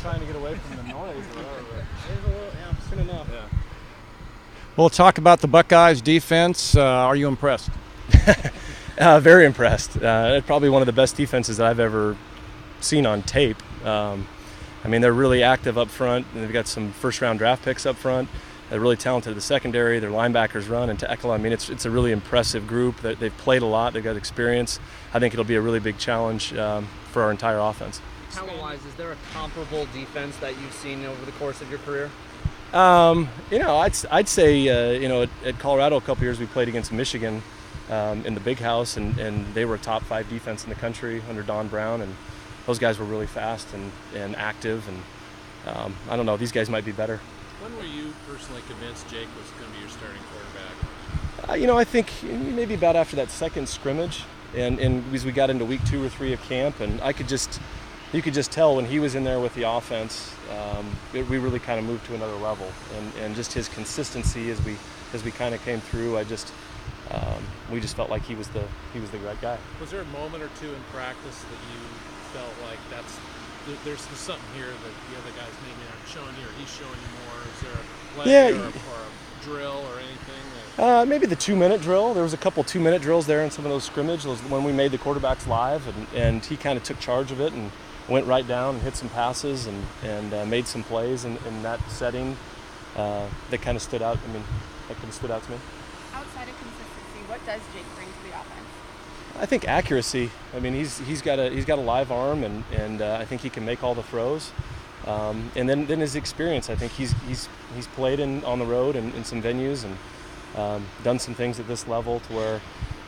trying to get away from the noise or whatever. There's a little, yeah, soon enough. Yeah. We'll talk about the Buckeyes defense. Are you impressed? Very impressed. It's probably one of the best defenses that I've ever seen on tape. I mean, they're really active up front. And they've got some first-round draft picks up front. They're really talented at the secondary. Their linebackers run, and to Ekela, I mean, it's a really impressive group. They've played a lot. They've got experience. I think it'll be a really big challenge for our entire offense. Talent-wise, is there a comparable defense that you've seen over the course of your career? I'd say, at Colorado a couple years we played against Michigan in the Big House, and they were a top 5 defense in the country under Don Brown, and those guys were really fast and active, and I don't know, these guys might be better. When were you personally convinced Jake was going to be your starting quarterback? I think maybe about after that second scrimmage, and as we got into week 2 or 3 of camp, and you could just tell when he was in there with the offense, we really kind of moved to another level, and just his consistency as we kind of came through, we just felt like he was the right guy. Was there a moment or two in practice that you felt like there's something here that the other guys maybe aren't showing you, or he's showing you more? Is there a play or a drill or anything? Maybe the 2-minute drill. There was a couple 2-minute drills there in some of those scrimmages when we made the quarterbacks live, and he kind of took charge of it and went right down and hit some passes and made some plays in that setting that kind of stood out. I mean, that kind of stood out to me. Outside of consistency, what does Jake bring to the offense? I think accuracy. I mean, he's got a live arm, and I think he can make all the throws. And then his experience. I think he's played on the road in some venues and done some things at this level to where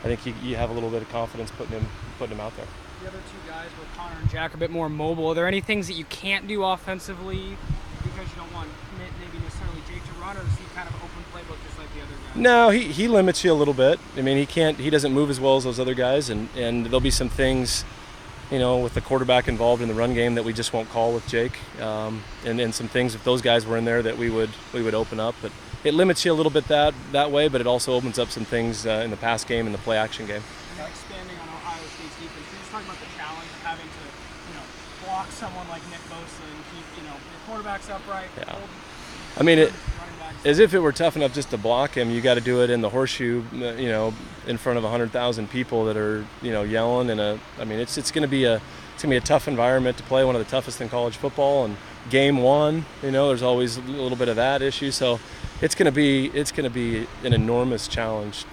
I think you have a little bit of confidence putting him out there. The other two guys, both Connor and Jack, are a bit more mobile. Are there any things that you can't do offensively because you don't want maybe necessarily Jake to run, or is he kind of open playbook just like the other guys? No, he limits you a little bit. I mean, he doesn't move as well as those other guys, and there'll be some things, with the quarterback involved in the run game that we just won't call with Jake, and some things if those guys were in there that we would open up. But it limits you a little bit that way, but it also opens up some things in the pass game and the play action game. And expanding on Ohio State's defense, can you just talk about the challenge of having to, block someone like Nick Bosa and keep, the quarterbacks upright? Yeah. I mean, as if it were tough enough just to block him, you got to do it in the horseshoe, in front of 100,000 people that are, yelling. It's going to be a tough environment to play, one of the toughest in college football. And game 1, there's always a little bit of that issue. So it's going to be an enormous challenge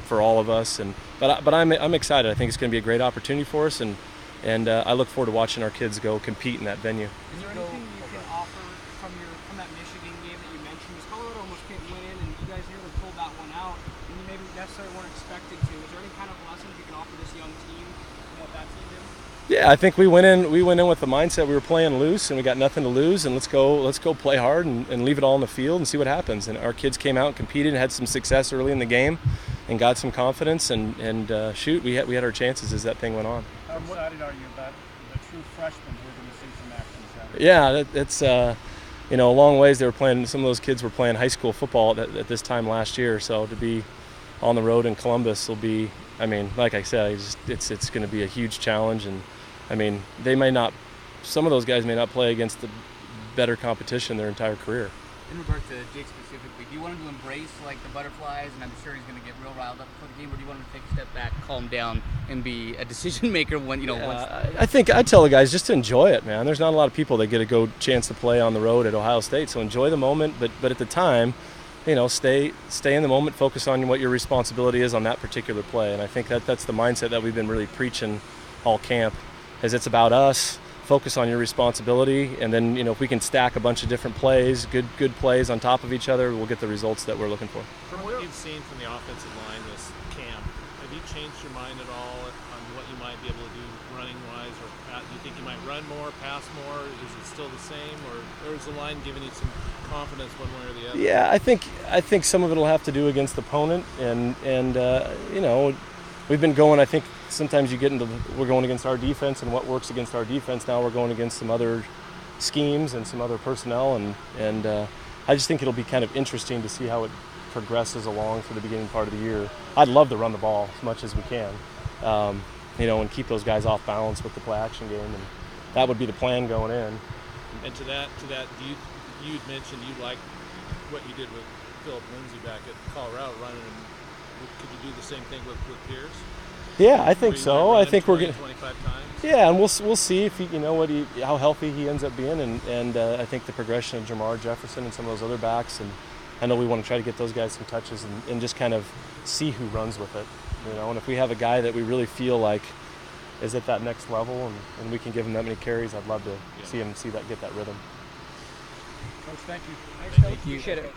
for all of us. But I'm excited. I think it's going to be a great opportunity for us, and I look forward to watching our kids go compete in that venue. Is there anything you can offer from that Michigan game that you mentioned? Because Colorado almost couldn't win, and you guys nearly pulled that one out, and you maybe necessarily weren't expected to. Is there any kind of lessons you can offer this young team and what that team did? Yeah, I think we went in with the mindset we were playing loose and we got nothing to lose, and let's go play hard and leave it all on the field and see what happens. And our kids came out and competed and had some success early in the game and got some confidence, and we had our chances as that thing went on. How excited are you about the true freshmen who are going to see some action Saturday? Yeah, it's a long ways. Some of those kids were playing high school football at this time last year, so to be on the road in Columbus will be, like I said, it's going to be a huge challenge. And some of those guys may not play against the better competition their entire career. In regard to Jake specifically, do you want him to embrace the butterflies, and I'm sure he's going to get real riled up for the game, or do you want him to take a step back, calm down, and be a decision maker when I think I tell the guys just to enjoy it, man. There's not a lot of people that get a chance to play on the road at Ohio State, so enjoy the moment. But at the time, stay in the moment, focus on what your responsibility is on that particular play, and I think that's the mindset that we've been really preaching all camp. Is it's about us. Focus on your responsibility, and then if we can stack a bunch of different plays, good plays on top of each other, we'll get the results that we're looking for. From what you've seen from the offensive line this camp, have you changed your mind at all on what you might be able to do running wise, or do you think you might run more, pass more? Is it still the same, or is the line giving you some confidence one way or the other? Yeah, I think some of it will have to do against the opponent, and we've been going. I think sometimes we're going against our defense and what works against our defense. Now we're going against some other schemes and some other personnel, and I just think it'll be kind of interesting to see how it progresses along for the beginning part of the year. I'd love to run the ball as much as we can, and keep those guys off balance with the play action game, and that would be the plan going in. And to that, you'd mentioned you liked what you did with Philip Lindsay back at Colorado running. Could you do the same thing with Pierce? Yeah, I think so. I think we're gonna. 25 times. Yeah, and we'll see if he, how healthy he ends up being, and I think the progression of Jamar Jefferson and some of those other backs, and I know we want to try to get those guys some touches and just kind of see who runs with it, And if we have a guy that we really feel like is at that next level, and we can give him that many carries, I'd love to see him get that rhythm. Coach, thank you. Thank you. Appreciate it.